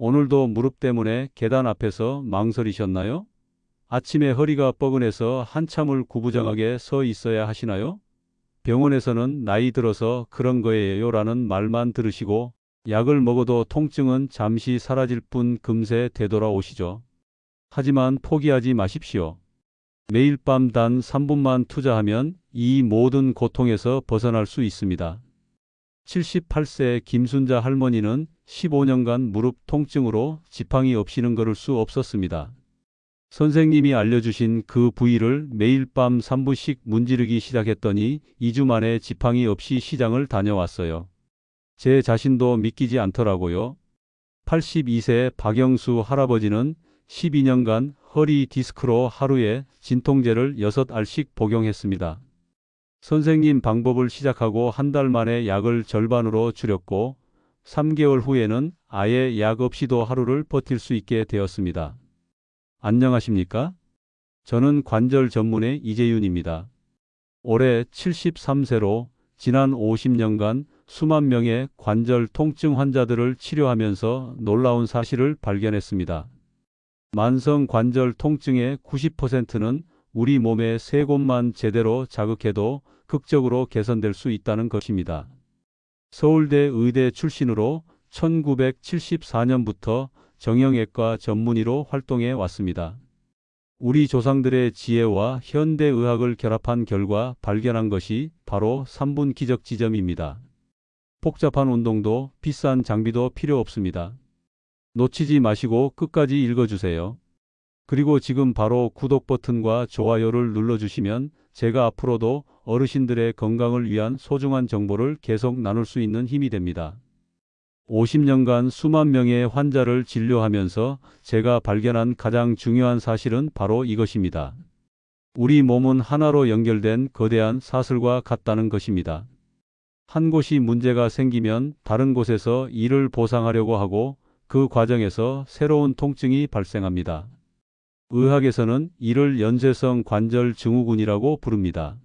오늘도 무릎 때문에 계단 앞에서 망설이셨나요? 아침에 허리가 뻐근해서 한참을 구부정하게 서 있어야 하시나요? 병원에서는 나이 들어서 그런 거예요 라는 말만 들으시고 약을 먹어도 통증은 잠시 사라질 뿐 금세 되돌아오시죠. 하지만 포기하지 마십시오. 매일 밤 단 3분만 투자하면 이 모든 고통에서 벗어날 수 있습니다. 78세 김순자 할머니는 15년간 무릎 통증으로 지팡이 없이는 걸을 수 없었습니다. 선생님이 알려주신 그 부위를 매일 밤 3분씩 문지르기 시작했더니 2주 만에 지팡이 없이 시장을 다녀왔어요. 제 자신도 믿기지 않더라고요. 82세 박영수 할아버지는 12년간 허리 디스크로 하루에 진통제를 6알씩 복용했습니다. 선생님 방법을 시작하고 한 달 만에 약을 절반으로 줄였고 3개월 후에는 아예 약 없이도 하루를 버틸 수 있게 되었습니다. 안녕하십니까? 저는 관절 전문의 이재윤입니다. 올해 73세로 지난 50년간 수만 명의 관절 통증 환자들을 치료하면서 놀라운 사실을 발견했습니다. 만성 관절 통증의 90%는 우리 몸의 세 곳만 제대로 자극해도 극적으로 개선될 수 있다는 것입니다. 서울대 의대 출신으로 1974년부터 정형외과 전문의로 활동해 왔습니다. 우리 조상들의 지혜와 현대의학을 결합한 결과 발견한 것이 바로 3분 기적 지점입니다. 복잡한 운동도 비싼 장비도 필요 없습니다. 놓치지 마시고 끝까지 읽어주세요. 그리고 지금 바로 구독 버튼과 좋아요를 눌러주시면 제가 앞으로도 어르신들의 건강을 위한 소중한 정보를 계속 나눌 수 있는 힘이 됩니다. 50년간 수만 명의 환자를 진료하면서 제가 발견한 가장 중요한 사실은 바로 이것입니다. 우리 몸은 하나로 연결된 거대한 사슬과 같다는 것입니다. 한 곳이 문제가 생기면 다른 곳에서 이를 보상하려고 하고 그 과정에서 새로운 통증이 발생합니다. 의학에서는 이를 연쇄성 관절 증후군이라고 부릅니다.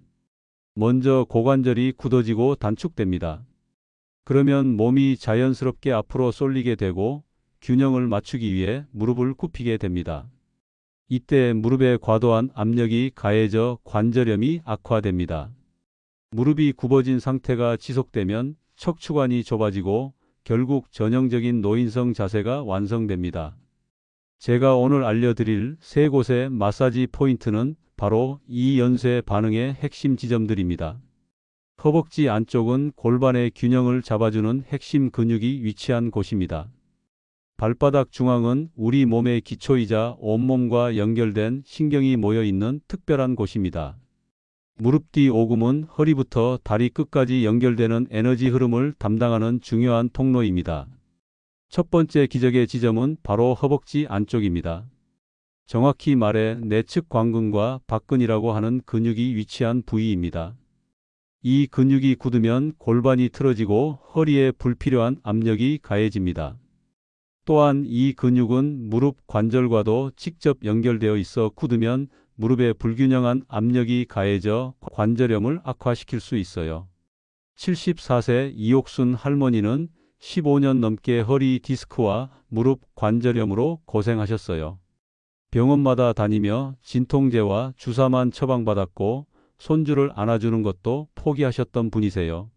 먼저 고관절이 굳어지고 단축됩니다. 그러면 몸이 자연스럽게 앞으로 쏠리게 되고 균형을 맞추기 위해 무릎을 굽히게 됩니다. 이때 무릎에 과도한 압력이 가해져 관절염이 악화됩니다. 무릎이 굽어진 상태가 지속되면 척추관이 좁아지고 결국 전형적인 노인성 자세가 완성됩니다. 제가 오늘 알려드릴 세 곳의 마사지 포인트는 바로 이 연쇄 반응의 핵심 지점들입니다. 허벅지 안쪽은 골반의 균형을 잡아주는 핵심 근육이 위치한 곳입니다. 발바닥 중앙은 우리 몸의 기초이자 온몸과 연결된 신경이 모여 있는 특별한 곳입니다. 무릎 뒤 오금은 허리부터 다리 끝까지 연결되는 에너지 흐름을 담당하는 중요한 통로입니다. 첫 번째 기적의 지점은 바로 허벅지 안쪽입니다. 정확히 말해 내측 광근과 박근이라고 하는 근육이 위치한 부위입니다. 이 근육이 굳으면 골반이 틀어지고 허리에 불필요한 압력이 가해집니다. 또한 이 근육은 무릎 관절과도 직접 연결되어 있어 굳으면 무릎에 불균형한 압력이 가해져 관절염을 악화시킬 수 있어요. 74세 이옥순 할머니는 15년 넘게 허리 디스크와 무릎 관절염으로 고생하셨어요. 병원마다 다니며 진통제와 주사만 처방받았고 손주를 안아주는 것도 포기하셨던 분이세요.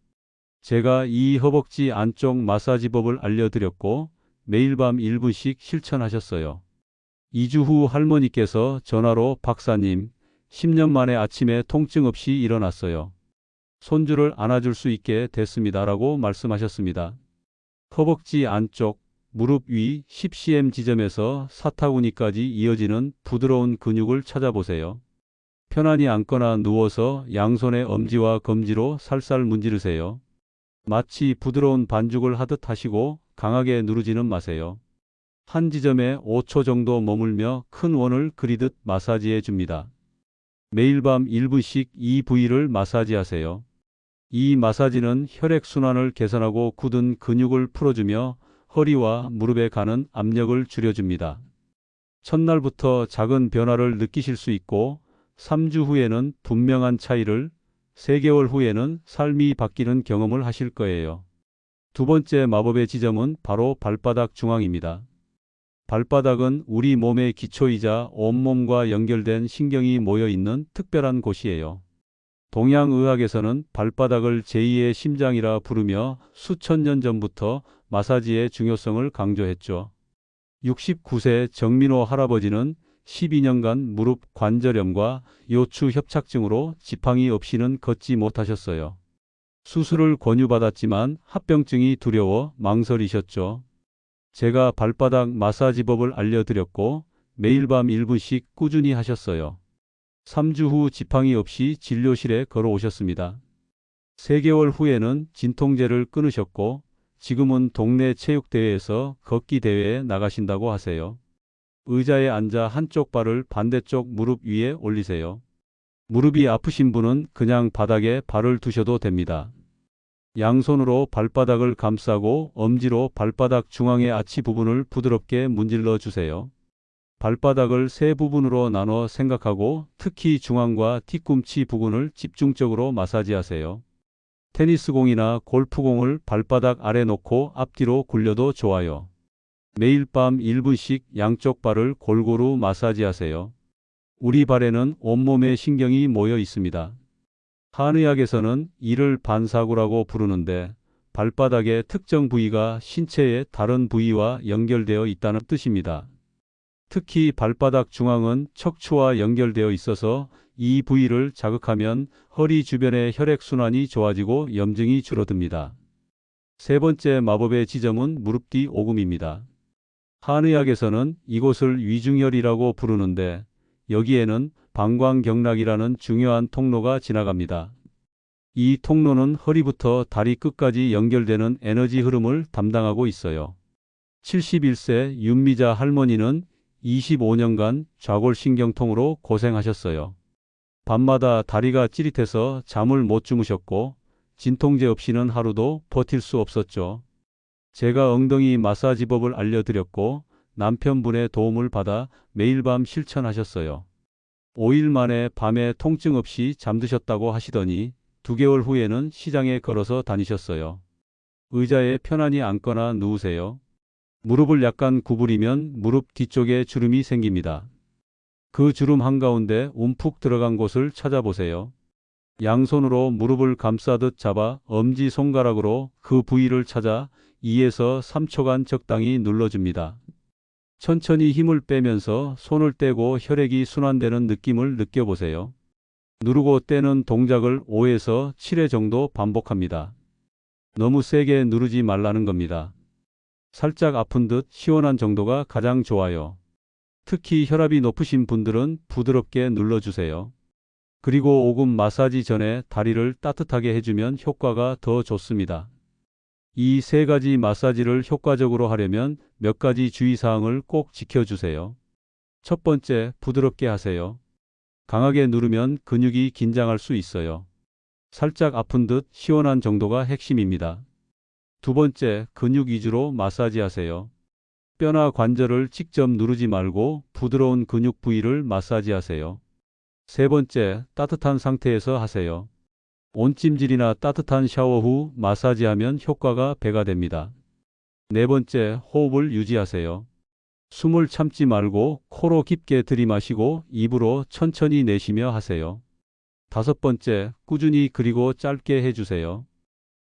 제가 이 허벅지 안쪽 마사지법을 알려드렸고 매일 밤 1분씩 실천하셨어요. 2주 후 할머니께서 전화로 박사님, 10년 만에 아침에 통증 없이 일어났어요. 손주를 안아줄 수 있게 됐습니다라고 말씀하셨습니다. 허벅지 안쪽, 무릎 위 10cm 지점에서 사타구니까지 이어지는 부드러운 근육을 찾아보세요. 편안히 앉거나 누워서 양손의 엄지와 검지로 살살 문지르세요. 마치 부드러운 반죽을 하듯 하시고 강하게 누르지는 마세요. 한 지점에 5초 정도 머물며 큰 원을 그리듯 마사지해 줍니다. 매일 밤 1분씩 이 부위를 마사지하세요. 이 마사지는 혈액순환을 개선하고 굳은 근육을 풀어주며 허리와 무릎에 가는 압력을 줄여줍니다. 첫날부터 작은 변화를 느끼실 수 있고 3주 후에는 분명한 차이를, 3개월 후에는 삶이 바뀌는 경험을 하실 거예요. 두 번째 마법의 지점은 바로 발바닥 중앙입니다. 발바닥은 우리 몸의 기초이자 온몸과 연결된 신경이 모여 있는 특별한 곳이에요. 동양의학에서는 발바닥을 제2의 심장이라 부르며 수천 년 전부터 마사지의 중요성을 강조했죠. 69세 정민호 할아버지는 12년간 무릎 관절염과 요추 협착증으로 지팡이 없이는 걷지 못하셨어요. 수술을 권유받았지만 합병증이 두려워 망설이셨죠. 제가 발바닥 마사지법을 알려드렸고 매일 밤 1분씩 꾸준히 하셨어요. 3주 후 지팡이 없이 진료실에 걸어오셨습니다. 3개월 후에는 진통제를 끊으셨고 지금은 동네 체육대회에서 걷기 대회에 나가신다고 하세요. 의자에 앉아 한쪽 발을 반대쪽 무릎 위에 올리세요. 무릎이 아프신 분은 그냥 바닥에 발을 두셔도 됩니다. 양손으로 발바닥을 감싸고 엄지로 발바닥 중앙의 아치 부분을 부드럽게 문질러 주세요. 발바닥을 3부분으로 나눠 생각하고 특히 중앙과 뒤꿈치 부근을 집중적으로 마사지하세요. 테니스공이나 골프공을 발바닥 아래 놓고 앞뒤로 굴려도 좋아요. 매일 밤 1분씩 양쪽 발을 골고루 마사지하세요. 우리 발에는 온몸의 신경이 모여 있습니다. 한의학에서는 이를 반사구라고 부르는데 발바닥의 특정 부위가 신체의 다른 부위와 연결되어 있다는 뜻입니다. 특히 발바닥 중앙은 척추와 연결되어 있어서 이 부위를 자극하면 허리 주변의 혈액순환이 좋아지고 염증이 줄어듭니다. 3번째 마법의 지점은 무릎 뒤 오금입니다. 한의학에서는 이곳을 위중혈이라고 부르는데 여기에는 방광경락이라는 중요한 통로가 지나갑니다. 이 통로는 허리부터 다리 끝까지 연결되는 에너지 흐름을 담당하고 있어요. 71세 윤미자 할머니는 25년간 좌골신경통으로 고생하셨어요. 밤마다 다리가 찌릿해서 잠을 못 주무셨고 진통제 없이는 하루도 버틸 수 없었죠. 제가 엉덩이 마사지법을 알려드렸고 남편분의 도움을 받아 매일 밤 실천하셨어요. 5일 만에 밤에 통증 없이 잠드셨다고 하시더니 2개월 후에는 시장에 걸어서 다니셨어요. 의자에 편안히 앉거나 누우세요. 무릎을 약간 구부리면 무릎 뒤쪽에 주름이 생깁니다. 그 주름 한가운데 움푹 들어간 곳을 찾아보세요. 양손으로 무릎을 감싸듯 잡아 엄지손가락으로 그 부위를 찾아 2에서 3초간 적당히 눌러줍니다. 천천히 힘을 빼면서 손을 떼고 혈액이 순환되는 느낌을 느껴보세요. 누르고 떼는 동작을 5에서 7회 정도 반복합니다. 너무 세게 누르지 말라는 겁니다. 살짝 아픈 듯 시원한 정도가 가장 좋아요. 특히 혈압이 높으신 분들은 부드럽게 눌러주세요. 그리고 오금 마사지 전에 다리를 따뜻하게 해주면 효과가 더 좋습니다. 이 3가지 마사지를 효과적으로 하려면 몇 가지 주의사항을 꼭 지켜주세요. 첫 번째, 부드럽게 하세요. 강하게 누르면 근육이 긴장할 수 있어요. 살짝 아픈 듯 시원한 정도가 핵심입니다. 두 번째, 근육 위주로 마사지하세요. 뼈나 관절을 직접 누르지 말고 부드러운 근육 부위를 마사지하세요. 세 번째, 따뜻한 상태에서 하세요. 온찜질이나 따뜻한 샤워 후 마사지하면 효과가 배가 됩니다. 네 번째, 호흡을 유지하세요. 숨을 참지 말고 코로 깊게 들이마시고 입으로 천천히 내쉬며 하세요. 다섯 번째, 꾸준히 그리고 짧게 해주세요.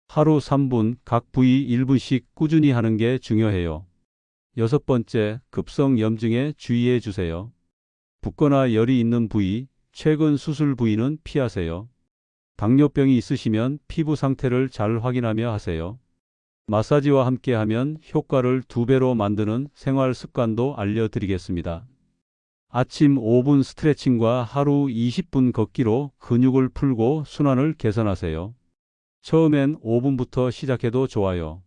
하루 3분, 각 부위 1분씩 꾸준히 하는 게 중요해요. 여섯 번째, 급성 염증에 주의해 주세요. 붓거나 열이 있는 부위, 최근 수술 부위는 피하세요. 당뇨병이 있으시면 피부 상태를 잘 확인하며 하세요. 마사지와 함께 하면 효과를 2배로 만드는 생활 습관도 알려드리겠습니다. 아침 5분 스트레칭과 하루 20분 걷기로 근육을 풀고 순환을 개선하세요. 처음엔 5분부터 시작해도 좋아요.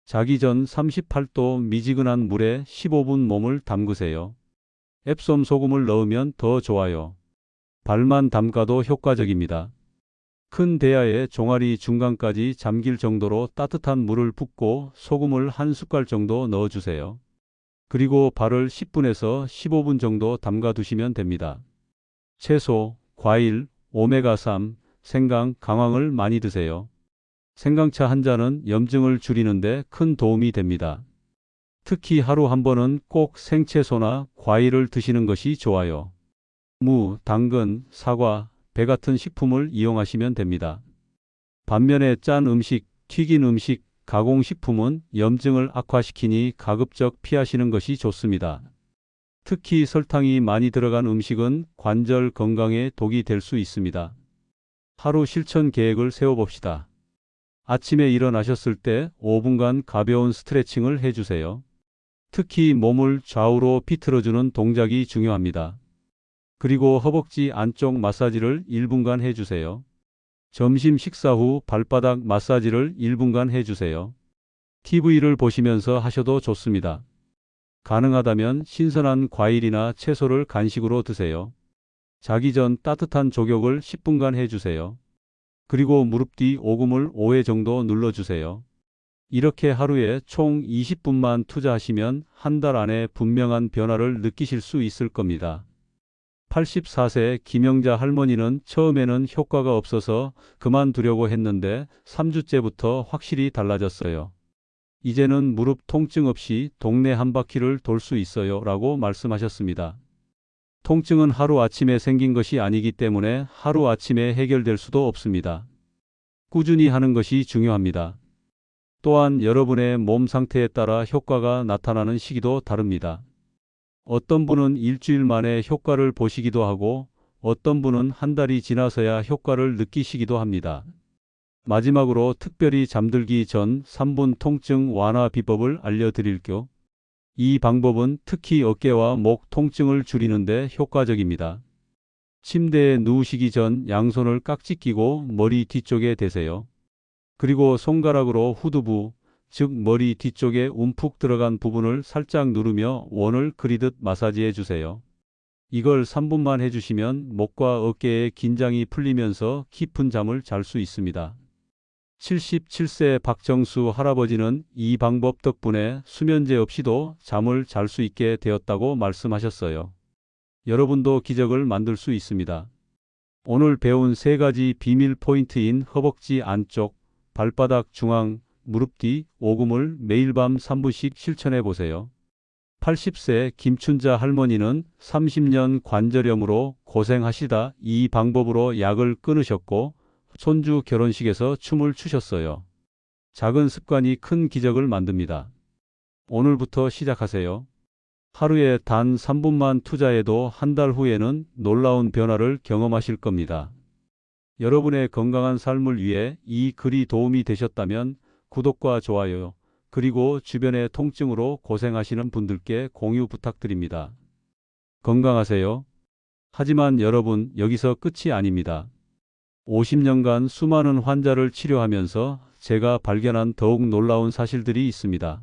자기 전 38도 미지근한 물에 15분 몸을 담그세요. 앱솜 소금을 넣으면 더 좋아요. 발만 담가도 효과적입니다. 큰 대야에 종아리 중간까지 잠길 정도로 따뜻한 물을 붓고 소금을 한 숟갈 정도 넣어주세요. 그리고 발을 10분에서 15분 정도 담가 두시면 됩니다. 채소, 과일, 오메가3, 생강, 강황을 많이 드세요. 생강차 한 잔은 염증을 줄이는데 큰 도움이 됩니다. 특히 하루 한 번은 꼭 생채소나 과일을 드시는 것이 좋아요. 무, 당근, 사과, 배 같은 식품을 이용하시면 됩니다. 반면에 짠 음식, 튀긴 음식, 가공식품은 염증을 악화시키니 가급적 피하시는 것이 좋습니다. 특히 설탕이 많이 들어간 음식은 관절 건강에 독이 될 수 있습니다. 하루 실천 계획을 세워봅시다. 아침에 일어나셨을 때 5분간 가벼운 스트레칭을 해주세요. 특히 몸을 좌우로 비틀어주는 동작이 중요합니다. 그리고 허벅지 안쪽 마사지를 1분간 해주세요. 점심 식사 후 발바닥 마사지를 1분간 해주세요. TV를 보시면서 하셔도 좋습니다. 가능하다면 신선한 과일이나 채소를 간식으로 드세요. 자기 전 따뜻한 족욕을 10분간 해주세요. 그리고 무릎 뒤 오금을 5회 정도 눌러주세요. 이렇게 하루에 총 20분만 투자하시면 한 달 안에 분명한 변화를 느끼실 수 있을 겁니다. 84세 김영자 할머니는 처음에는 효과가 없어서 그만두려고 했는데 3주째부터 확실히 달라졌어요. 이제는 무릎 통증 없이 동네 한 바퀴를 돌 수 있어요 라고 말씀하셨습니다. 통증은 하루아침에 생긴 것이 아니기 때문에 하루아침에 해결될 수도 없습니다. 꾸준히 하는 것이 중요합니다. 또한 여러분의 몸 상태에 따라 효과가 나타나는 시기도 다릅니다. 어떤 분은 일주일 만에 효과를 보시기도 하고 어떤 분은 한 달이 지나서야 효과를 느끼시기도 합니다. 마지막으로 특별히 잠들기 전 3분 통증 완화 비법을 알려드릴게요. 이 방법은 특히 어깨와 목 통증을 줄이는데 효과적입니다. 침대에 누우시기 전 양손을 깍지 끼고 머리 뒤쪽에 대세요. 그리고 손가락으로 후두부, 즉 머리 뒤쪽에 움푹 들어간 부분을 살짝 누르며 원을 그리듯 마사지해 주세요. 이걸 3분만 해주시면 목과 어깨의 긴장이 풀리면서 깊은 잠을 잘 수 있습니다. 77세 박정수 할아버지는 이 방법 덕분에 수면제 없이도 잠을 잘 수 있게 되었다고 말씀하셨어요. 여러분도 기적을 만들 수 있습니다. 오늘 배운 3가지 비밀 포인트인 허벅지 안쪽, 발바닥 중앙, 무릎 뒤, 오금을 매일 밤 3분씩 실천해 보세요. 80세 김춘자 할머니는 30년 관절염으로 고생하시다 이 방법으로 약을 끊으셨고 손주 결혼식에서 춤을 추셨어요. 작은 습관이 큰 기적을 만듭니다. 오늘부터 시작하세요. 하루에 단 3분만 투자해도 한 달 후에는 놀라운 변화를 경험하실 겁니다. 여러분의 건강한 삶을 위해 이 글이 도움이 되셨다면 구독과 좋아요, 그리고 주변의 통증으로 고생하시는 분들께 공유 부탁드립니다. 건강하세요. 하지만 여러분, 여기서 끝이 아닙니다. 50년간 수많은 환자를 치료하면서 제가 발견한 더욱 놀라운 사실들이 있습니다.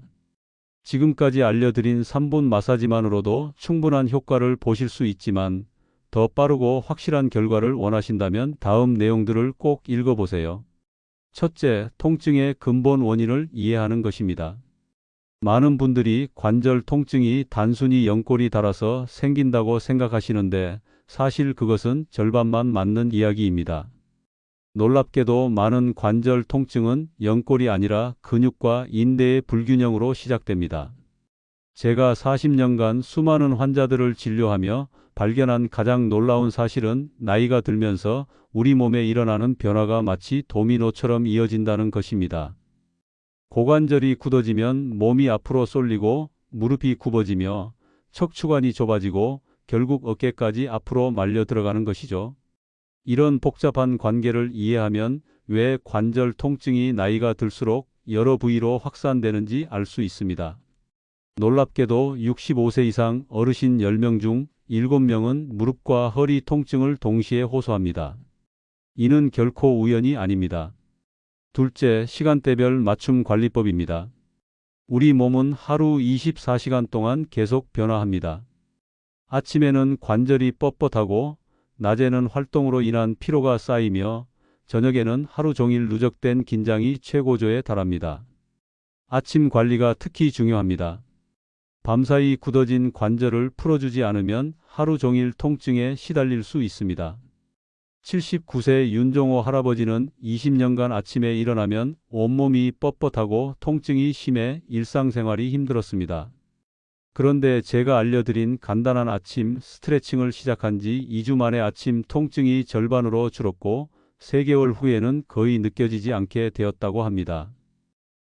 지금까지 알려드린 3분 마사지만으로도 충분한 효과를 보실 수 있지만 더 빠르고 확실한 결과를 원하신다면 다음 내용들을 꼭 읽어보세요. 첫째, 통증의 근본 원인을 이해하는 것입니다. 많은 분들이 관절 통증이 단순히 연골이 닳아서 생긴다고 생각하시는데 사실 그것은 절반만 맞는 이야기입니다. 놀랍게도 많은 관절 통증은 연골이 아니라 근육과 인대의 불균형으로 시작됩니다. 제가 40년간 수많은 환자들을 진료하며 발견한 가장 놀라운 사실은 나이가 들면서 우리 몸에 일어나는 변화가 마치 도미노처럼 이어진다는 것입니다. 고관절이 굳어지면 몸이 앞으로 쏠리고 무릎이 굽어지며 척추관이 좁아지고 결국 어깨까지 앞으로 말려 들어가는 것이죠. 이런 복잡한 관계를 이해하면 왜 관절 통증이 나이가 들수록 여러 부위로 확산되는지 알 수 있습니다. 놀랍게도 65세 이상 어르신 10명 중 7명은 무릎과 허리 통증을 동시에 호소합니다. 이는 결코 우연이 아닙니다. 둘째, 시간대별 맞춤 관리법입니다. 우리 몸은 하루 24시간 동안 계속 변화합니다. 아침에는 관절이 뻣뻣하고 낮에는 활동으로 인한 피로가 쌓이며 저녁에는 하루 종일 누적된 긴장이 최고조에 달합니다. 아침 관리가 특히 중요합니다. 밤사이 굳어진 관절을 풀어주지 않으면 하루 종일 통증에 시달릴 수 있습니다. 79세 윤종호 할아버지는 20년간 아침에 일어나면 온몸이 뻣뻣하고 통증이 심해 일상생활이 힘들었습니다. 그런데 제가 알려드린 간단한 아침 스트레칭을 시작한 지 2주 만에 아침 통증이 절반으로 줄었고 3개월 후에는 거의 느껴지지 않게 되었다고 합니다.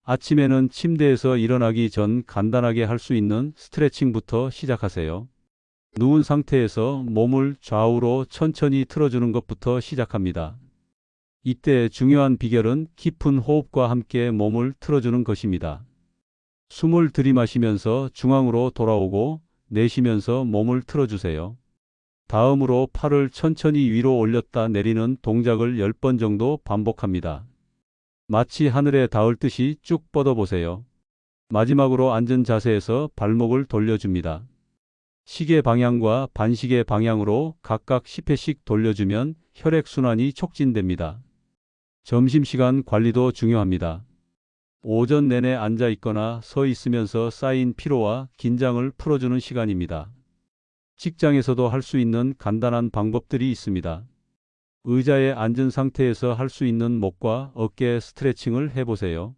아침에는 침대에서 일어나기 전 간단하게 할 수 있는 스트레칭부터 시작하세요. 누운 상태에서 몸을 좌우로 천천히 틀어주는 것부터 시작합니다. 이때 중요한 비결은 깊은 호흡과 함께 몸을 틀어주는 것입니다. 숨을 들이마시면서 중앙으로 돌아오고 내쉬면서 몸을 틀어주세요. 다음으로 팔을 천천히 위로 올렸다 내리는 동작을 10번 정도 반복합니다. 마치 하늘에 닿을 듯이 쭉 뻗어보세요. 마지막으로 앉은 자세에서 발목을 돌려줍니다. 시계 방향과 반시계 방향으로 각각 10회씩 돌려주면 혈액순환이 촉진됩니다. 점심시간 관리도 중요합니다. 오전 내내 앉아 있거나 서 있으면서 쌓인 피로와 긴장을 풀어주는 시간입니다. 직장에서도 할 수 있는 간단한 방법들이 있습니다. 의자에 앉은 상태에서 할 수 있는 목과 어깨 스트레칭을 해보세요.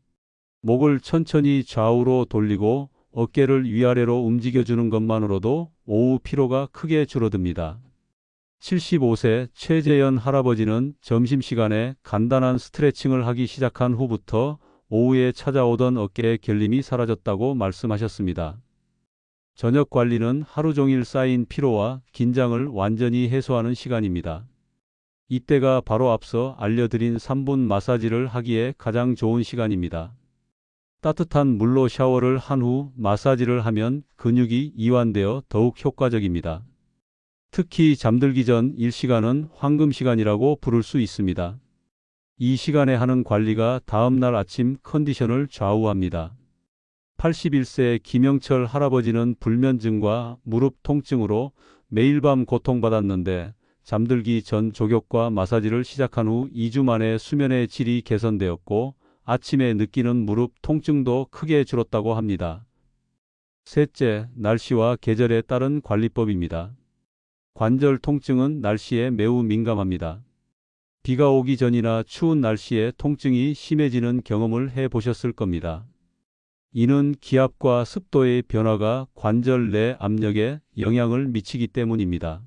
목을 천천히 좌우로 돌리고 어깨를 위아래로 움직여주는 것만으로도 오후 피로가 크게 줄어듭니다. 75세 최재현 할아버지는 점심시간에 간단한 스트레칭을 하기 시작한 후부터 오후에 찾아오던 어깨의 결림이 사라졌다고 말씀하셨습니다. 저녁 관리는 하루 종일 쌓인 피로와 긴장을 완전히 해소하는 시간입니다. 이때가 바로 앞서 알려드린 3분 마사지를 하기에 가장 좋은 시간입니다. 따뜻한 물로 샤워를 한 후 마사지를 하면 근육이 이완되어 더욱 효과적입니다. 특히 잠들기 전 1시간은 황금 시간이라고 부를 수 있습니다. 이 시간에 하는 관리가 다음날 아침 컨디션을 좌우합니다. 81세 김영철 할아버지는 불면증과 무릎 통증으로 매일 밤 고통받았는데 잠들기 전 족욕과 마사지를 시작한 후 2주 만에 수면의 질이 개선되었고 아침에 느끼는 무릎 통증도 크게 줄었다고 합니다. 셋째, 날씨와 계절에 따른 관리법입니다. 관절 통증은 날씨에 매우 민감합니다. 비가 오기 전이나 추운 날씨에 통증이 심해지는 경험을 해보셨을 겁니다. 이는 기압과 습도의 변화가 관절 내 압력에 영향을 미치기 때문입니다.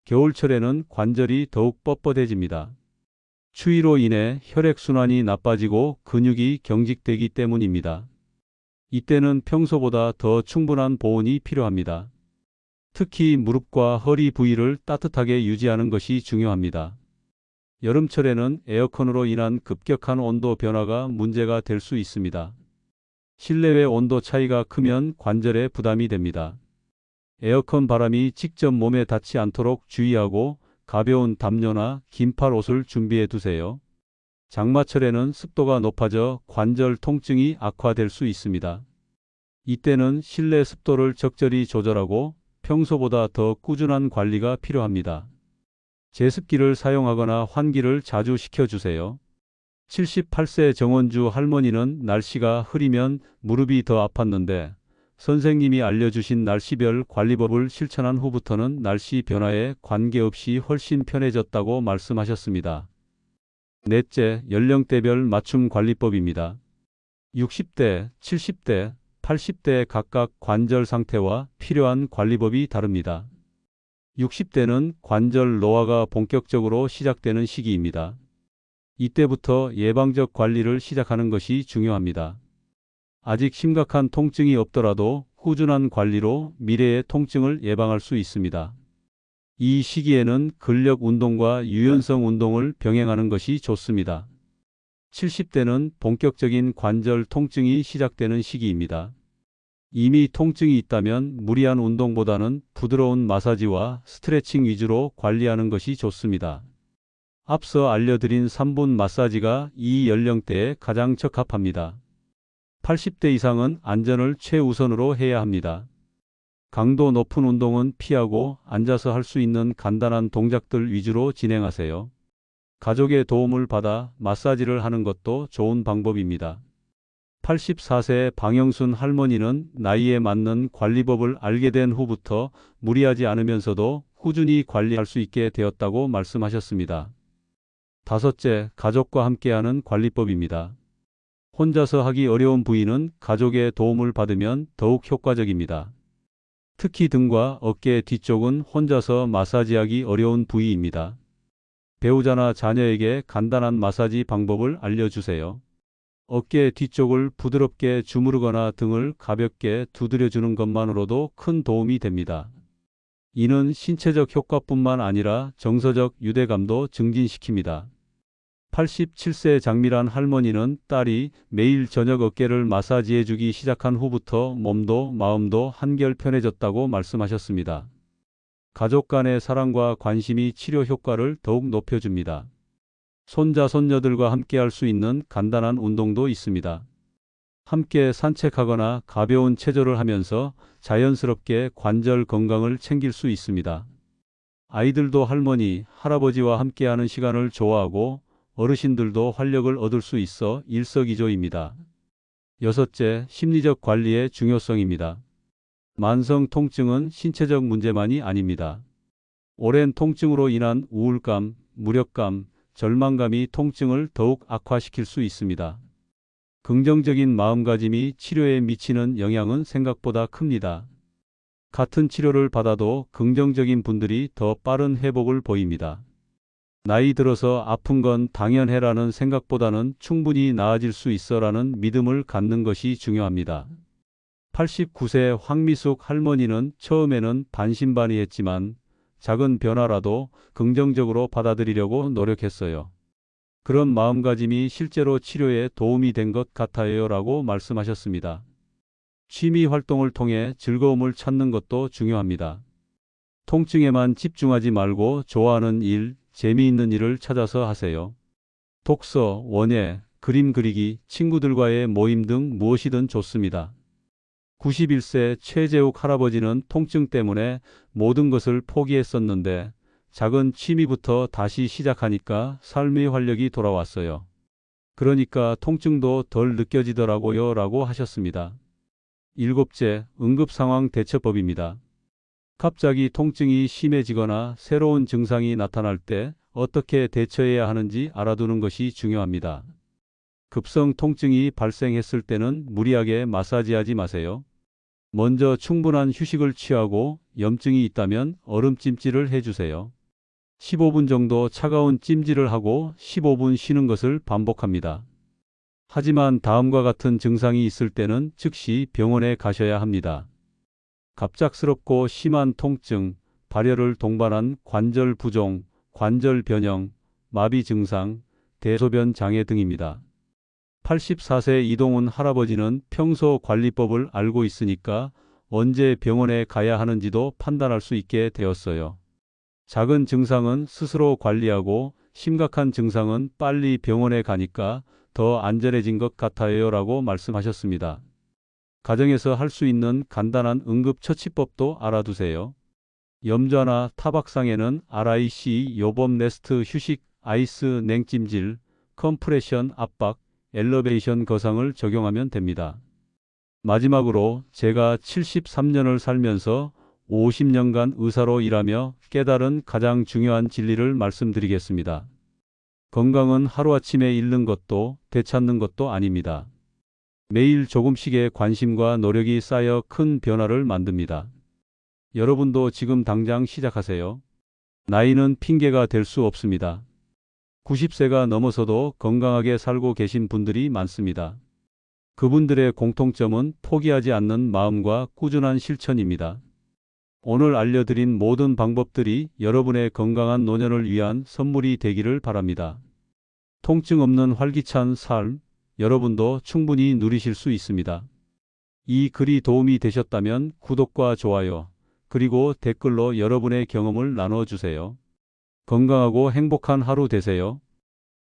겨울철에는 관절이 더욱 뻣뻣해집니다. 추위로 인해 혈액순환이 나빠지고 근육이 경직되기 때문입니다. 이때는 평소보다 더 충분한 보온이 필요합니다. 특히 무릎과 허리 부위를 따뜻하게 유지하는 것이 중요합니다. 여름철에는 에어컨으로 인한 급격한 온도 변화가 문제가 될 수 있습니다. 실내외 온도 차이가 크면 관절에 부담이 됩니다. 에어컨 바람이 직접 몸에 닿지 않도록 주의하고 가벼운 담요나 긴팔 옷을 준비해 두세요. 장마철에는 습도가 높아져 관절 통증이 악화될 수 있습니다. 이때는 실내 습도를 적절히 조절하고 평소보다 더 꾸준한 관리가 필요합니다. 제습기를 사용하거나 환기를 자주 시켜주세요. 78세 정원주 할머니는 날씨가 흐리면 무릎이 더 아팠는데 선생님이 알려주신 날씨별 관리법을 실천한 후부터는 날씨 변화에 관계없이 훨씬 편해졌다고 말씀하셨습니다. 넷째, 연령대별 맞춤 관리법입니다. 60대, 70대, 80대 각각 관절 상태와 필요한 관리법이 다릅니다. 60대는 관절 노화가 본격적으로 시작되는 시기입니다. 이때부터 예방적 관리를 시작하는 것이 중요합니다. 아직 심각한 통증이 없더라도 꾸준한 관리로 미래의 통증을 예방할 수 있습니다. 이 시기에는 근력 운동과 유연성 운동을 병행하는 것이 좋습니다. 70대는 본격적인 관절 통증이 시작되는 시기입니다. 이미 통증이 있다면 무리한 운동보다는 부드러운 마사지와 스트레칭 위주로 관리하는 것이 좋습니다. 앞서 알려드린 3분 마사지가 이 연령대에 가장 적합합니다. 80대 이상은 안전을 최우선으로 해야 합니다. 강도 높은 운동은 피하고 앉아서 할 수 있는 간단한 동작들 위주로 진행하세요. 가족의 도움을 받아 마사지를 하는 것도 좋은 방법입니다. 84세 방영순 할머니는 나이에 맞는 관리법을 알게 된 후부터 무리하지 않으면서도 꾸준히 관리할 수 있게 되었다고 말씀하셨습니다. 다섯째, 가족과 함께하는 관리법입니다. 혼자서 하기 어려운 부위는 가족의 도움을 받으면 더욱 효과적입니다. 특히 등과 어깨 뒤쪽은 혼자서 마사지하기 어려운 부위입니다. 배우자나 자녀에게 간단한 마사지 방법을 알려주세요. 어깨 뒤쪽을 부드럽게 주무르거나 등을 가볍게 두드려주는 것만으로도 큰 도움이 됩니다. 이는 신체적 효과뿐만 아니라 정서적 유대감도 증진시킵니다. 87세 장미란 할머니는 딸이 매일 저녁 어깨를 마사지해주기 시작한 후부터 몸도 마음도 한결 편해졌다고 말씀하셨습니다. 가족 간의 사랑과 관심이 치료 효과를 더욱 높여줍니다. 손자, 손녀들과 함께 할 수 있는 간단한 운동도 있습니다. 함께 산책하거나 가벼운 체조를 하면서 자연스럽게 관절 건강을 챙길 수 있습니다. 아이들도 할머니, 할아버지와 함께하는 시간을 좋아하고 어르신들도 활력을 얻을 수 있어 일석이조입니다. 여섯째, 심리적 관리의 중요성입니다. 만성 통증은 신체적 문제만이 아닙니다. 오랜 통증으로 인한 우울감, 무력감, 절망감이 통증을 더욱 악화시킬 수 있습니다. 긍정적인 마음가짐이 치료에 미치는 영향은 생각보다 큽니다. 같은 치료를 받아도 긍정적인 분들이 더 빠른 회복을 보입니다. 나이 들어서 아픈 건 당연해라는 생각보다는 충분히 나아질 수 있어라는 믿음을 갖는 것이 중요합니다. 89세 황미숙 할머니는 처음에는 반신반의했지만 작은 변화라도 긍정적으로 받아들이려고 노력했어요. 그런 마음가짐이 실제로 치료에 도움이 된 것 같아요 라고 말씀하셨습니다. 취미 활동을 통해 즐거움을 찾는 것도 중요합니다. 통증에만 집중하지 말고 좋아하는 일, 재미있는 일을 찾아서 하세요. 독서, 원예, 그림 그리기, 친구들과의 모임 등 무엇이든 좋습니다. 91세 최재욱 할아버지는 통증 때문에 모든 것을 포기했었는데 작은 취미부터 다시 시작하니까 삶의 활력이 돌아왔어요. 그러니까 통증도 덜 느껴지더라고요 라고 하셨습니다. 일곱째, 응급상황 대처법입니다. 갑자기 통증이 심해지거나 새로운 증상이 나타날 때 어떻게 대처해야 하는지 알아두는 것이 중요합니다. 급성 통증이 발생했을 때는 무리하게 마사지하지 마세요. 먼저 충분한 휴식을 취하고 염증이 있다면 얼음찜질을 해주세요. 15분 정도 차가운 찜질을 하고 15분 쉬는 것을 반복합니다. 하지만 다음과 같은 증상이 있을 때는 즉시 병원에 가셔야 합니다. 갑작스럽고 심한 통증, 발열을 동반한 관절 부종, 관절 변형, 마비 증상, 대소변 장애 등입니다. 84세 이동훈 할아버지는 평소 관리법을 알고 있으니까 언제 병원에 가야 하는지도 판단할 수 있게 되었어요. 작은 증상은 스스로 관리하고 심각한 증상은 빨리 병원에 가니까 더 안전해진 것 같아요 라고 말씀하셨습니다. 가정에서 할 수 있는 간단한 응급처치법도 알아두세요. 염좌나 타박상에는 RIC, 요법 네스트, 휴식, 아이스 냉찜질, 컴프레션 압박, 엘리베이션 거상을 적용하면 됩니다. 마지막으로 제가 73년을 살면서 50년간 의사로 일하며 깨달은 가장 중요한 진리를 말씀드리겠습니다. 건강은 하루아침에 잃는 것도 되찾는 것도 아닙니다. 매일 조금씩의 관심과 노력이 쌓여 큰 변화를 만듭니다. 여러분도 지금 당장 시작하세요. 나이는 핑계가 될 수 없습니다. 90세가 넘어서도 건강하게 살고 계신 분들이 많습니다. 그분들의 공통점은 포기하지 않는 마음과 꾸준한 실천입니다. 오늘 알려드린 모든 방법들이 여러분의 건강한 노년을 위한 선물이 되기를 바랍니다. 통증 없는 활기찬 삶, 여러분도 충분히 누리실 수 있습니다. 이 글이 도움이 되셨다면 구독과 좋아요, 그리고 댓글로 여러분의 경험을 나눠주세요. 건강하고 행복한 하루 되세요.